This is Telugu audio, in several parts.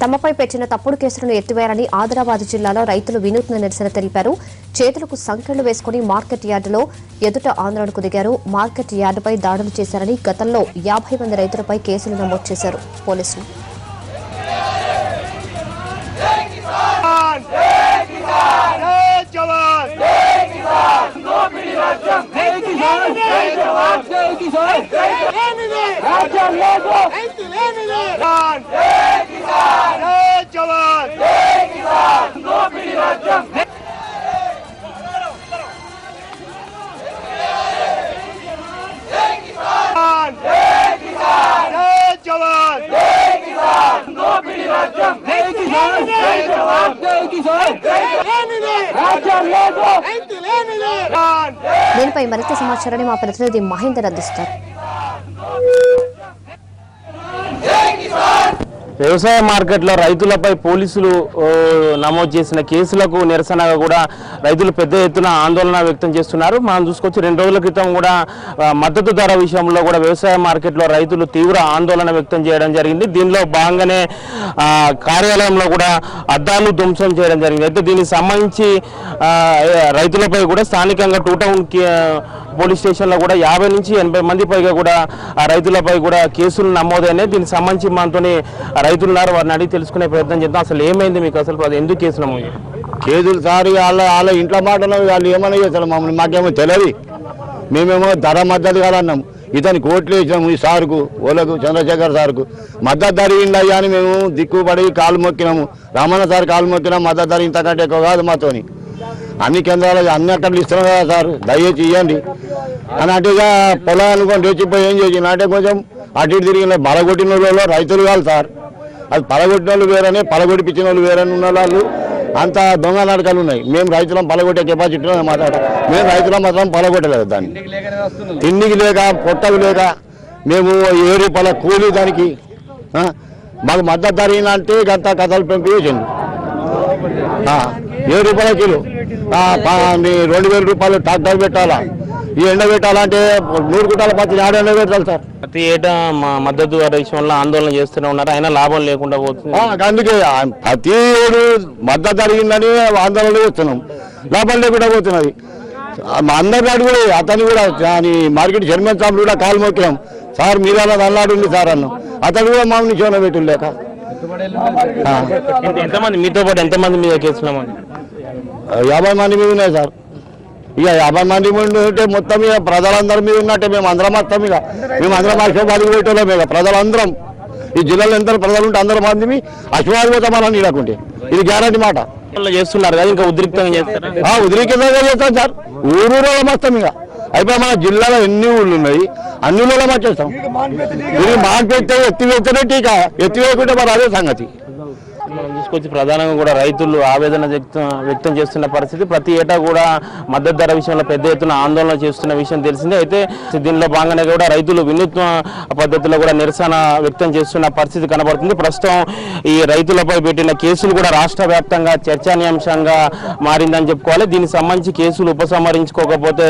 తమపై పెట్టిన తప్పుడు కేసులను ఎత్తివేయాలని ఆదిలాబాద్ జిల్లాలో రైతులు వినూత్న నిరసన తెలిపారు. చేతులకు సంకెళ్లు వేసుకుని మార్కెట్ యార్డులో ఎదుట ఆందోళనకు దిగారు. మార్కెట్ యార్డుపై దాడులు చేశారని గతంలో 50 మంది రైతులపై కేసులు నమోదు చేశారు పోలీసులు. దీనిపై మరింత సమాచారాన్ని మా ప్రతినిధి మహేందర్ అందిస్తారు. వ్యవసాయ మార్కెట్లో రైతులపై పోలీసులు నమోదు చేసిన కేసులకు నిరసనగా కూడా రైతులు పెద్ద ఎత్తున ఆందోళన వ్యక్తం చేస్తున్నారు. మనం చూసుకోవచ్చు 2 రోజుల క్రితం కూడా మద్దతు ధర విషయంలో కూడా వ్యవసాయ మార్కెట్లో రైతులు తీవ్ర ఆందోళన వ్యక్తం చేయడం జరిగింది. దీనిలో భాగంగానే కార్యాలయంలో కూడా అద్దాలు ధ్వంసం చేయడం జరిగింది. అయితే దీనికి సంబంధించి రైతులపై కూడా స్థానికంగా 2 టౌన్ పోలీస్ స్టేషన్లో కూడా 50 నుంచి 80 మంది పైగా కూడా రైతులపై కూడా కేసులు నమోదైనాయి. దీనికి సంబంధించి మనతో రైతులున్నారు, వారిని అడిగి తెలుసుకునే ప్రయత్నం చేద్దాం. అసలు ఏమైంది మీకు, అసలు అది ఎందుకు కేసులు నమోదు? కేసులు సార్ వాళ్ళ ఇంట్లో మాటలు వాళ్ళు ఏమన్నా చేస్తారు మమ్మల్ని, మాకేమో తెలియదు. మేమేమో ధర మద్దతు కాదన్నాం. ఇతని కోట్లు వేసినాము ఈ సార్కు, ఓలకు చంద్రశేఖర్ సార్కు మద్దతు ధర అయ్యా అని మేము దిక్కుపడి కాలు మొక్కినాము. రమణ సార్ కాలు మొక్కినాం. మద్దతు ధర ఇంతకంటే ఎక్కువ కాదు మాతోని. అన్ని కేంద్రాలు అన్ని అక్కడికి ఇస్తున్నాం కదా సార్, దయచేసి ఇవ్వండి అని. అంటే ఇక పొలం అనుకోండి రెచ్చిపోయి ఏం చేసింది అంటే కొంచెం అటు ఇటు తిరిగిన పలగొట్టిన వాళ్ళు రైతులు కాదు సార్. అది పలగొట్టిన వాళ్ళు వేరనే, పలగొట్టిపించిన వాళ్ళు వేరని ఉన్న వాళ్ళు అంత దొంగ నాటకాలు ఉన్నాయి. మేము రైతులం పలగొట్టే కెపాసిటీ మాట్లాడాం. మేము రైతులం మాత్రం పలగొట్టలేదు దాన్ని. తిండికి లేక పొట్టకు లేక మేము 7 రూపాయల కూలి దానికి మాకు మద్దతు ధర అంటే గంత కథలు పెంపి చేసింది. 7 రూపాయల కిలో, 2000 రూపాయలు ట్రాక్టర్ పెట్టాలా, ఈ ఎండ పెట్టాలంటే 100 గుంటల పత్తి ఎండ పెట్టాలి సార్. ప్రతి ఏటా మా మద్దతు ధర విషయంలో ఆందోళన చేస్తూనే ఉన్నారు, అయినా లాభం లేకుండా పోతుంది. అందుకే ప్రతి ఏడు మద్దతు జరిగిందని ఆందోళన చేస్తున్నాం, లాభం లేకుండా పోతున్నది. అందరిని అడుగు అతను కూడా మార్కెట్ చైర్మన్ సార్ కూడా కాలు మొక్కినాం. సార్ మీరు అలా అల్లాడుంది సార్ అన్నాం. అతను కూడా మామూలు చోన పెట్టులేక. ఎంతమంది మీతో పాటు ఎంతమంది మీద కేసులు 50 మంది మీద ఉన్నాయి సార్. ఇక 50 మంది మీద ఉంటే మొత్తం ఇక ప్రజలందరి మీద ఉన్నట్టే. మేము అందరం వస్తాం, ఇక మేము అందరం అశ్వబాదికి పెట్టలేము. ఇక ప్రజలందరం ఈ జిల్లాలో ఎంత ప్రజలు ఉంటే అందరం మంది అశ్వబాది పోతామని ఇలాకుంటే ఇది గ్యారంటీ మాట. చేస్తున్నారు కదా, ఇంకా ఉద్రిక్తంగా చేస్తారు. ఉద్రిక్తంగా చేస్తాం సార్. ఊరూరులో వస్తాం. ఇక అయిపోయి మన జిల్లాలో ఎన్ని ఊళ్ళు ఉన్నాయి అన్ని ఊళ్ళో వచ్చేస్తాం. ఇది మాట్లాడితే ఎత్తివేస్తేనే టీకా, ఎత్తివేయకుంటే మరి అదే సంగతి. మనం తీసుకొచ్చి ప్రధానంగా కూడా రైతులు ఆవేదన వ్యక్తం చేస్తున్న పరిస్థితి. ప్రతి ఏటా కూడా మద్దతు ధర విషయంలో పెద్ద ఎత్తున ఆందోళన చేస్తున్న విషయం తెలిసిందే. అయితే దీనిలో భాగంగానే కూడా రైతులు వినూత్న పద్ధతిలో కూడా నిరసన వ్యక్తం చేస్తున్న పరిస్థితి కనబడుతుంది. ప్రస్తుతం ఈ రైతులపై పెట్టిన కేసులు కూడా రాష్ట్ర వ్యాప్తంగా చర్చానీయాంశంగా మారిందని చెప్పుకోవాలి. దీనికి సంబంధించి కేసులు ఉపసంహరించుకోకపోతే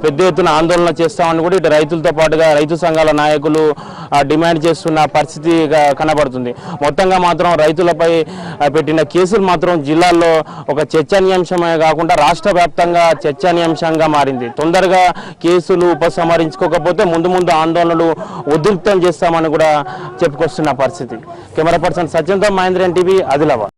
పెద్ద ఎత్తున ఆందోళన చేస్తామని కూడా ఇటు రైతులతో పాటుగా రైతు సంఘాల నాయకులు డిమాండ్ చేస్తున్న పరిస్థితి కనబడుతుంది. మొత్తంగా మాత్రం రైతులపై పెట్టిన కేసులు మాత్రం జిల్లాల్లో ఒక చర్చనీయాంశమే కాకుండా రాష్ట్ర వ్యాప్తంగా చర్చనీయాంశంగా మారింది. తొందరగా కేసులు ఉపసంహరించుకోకపోతే ముందు ఆందోళనలు ఉధృతం చేస్తామని కూడా చెప్పుకొస్తున్న పరిస్థితి. కెమెరా పర్సన్ సత్యంతో మహేంద్రన్ టీవీ, ఆదిలాబాద్.